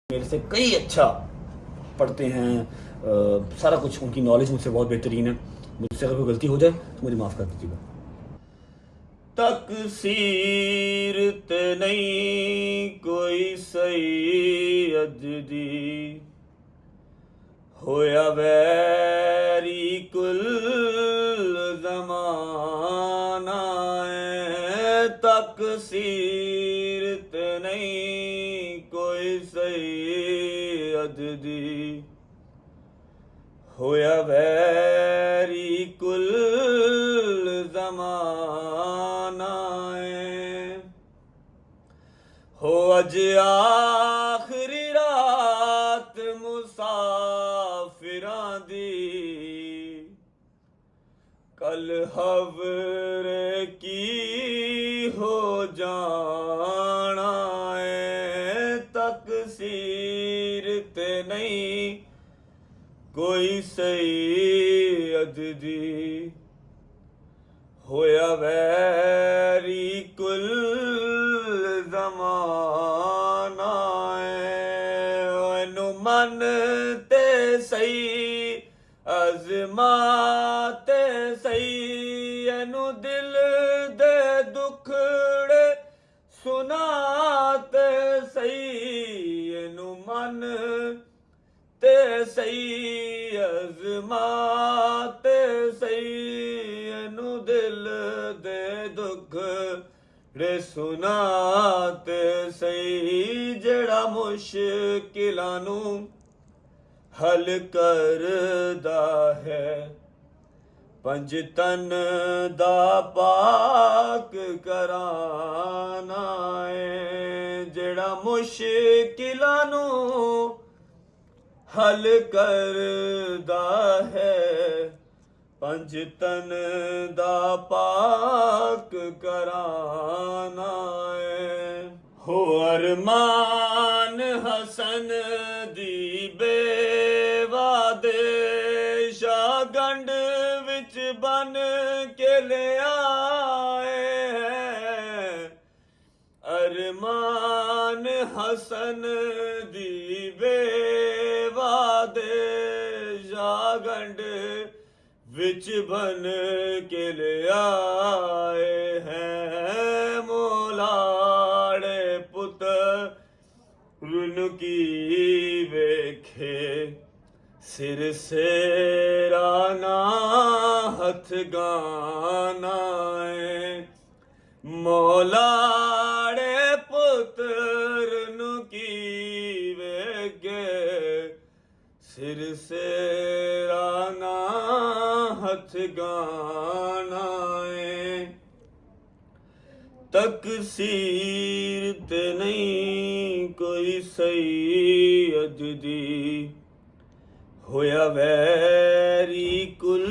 मेरे से कई अच्छा पढ़ते हैं। सारा कुछ उनकी नॉलेज मुझसे बहुत बेहतरीन है। मुझसे अगर कोई गलती हो जाए तो मुझे माफ़ कर दीजिएगा। तकसीरत नहीं कोई सैयद दी, होया वैरी कुल ज़माना है। तकसीरत नहीं कोई सैयद दी, होया वैरी कुल ज़माना है। हो अज आखिरी रात मुसाफिरां दी, कल हवर की हो जाना है। तकसीरत नहीं कोई सैयद दी, होया वैरी कुल ज़माना है। मन ते सही अज़माते सही, एनु दिल दे दुखड़े सुनाते सही। एनु मन ते सही अज़माते सही, एनु दिल दे दुख रे सुनाते सही। जेड़ा मुश्किलां नू हल करदा है, पंज तन दा पाक कराना है। जेड़ा मुश्किलां नू हल करदा है, पंज तन दा पाक कराना है। हो अरमान हसन दी बेवादे, शागंड विच बन के ले आए हैं। अरमान हसन दी बेवादे, शागंड विच बन के ले आए हैं। मोलाड़े पुत्र की वेखे, सिर सेरा ना हथ गाना है। मोलाड़े पुत्र की वेखे, सिर सेरा ना हथ गाना है। तकसीरत नहीं कोई सैयद दी, होया वैरी कुल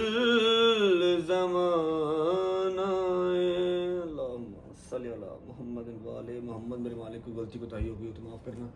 ज़माना है। अल्लाहुम्मा सल्ली अला मुहम्मद वाले मोहम्मद। मेरे मालिक को गलती कोताही होगी तो माफ़ करना।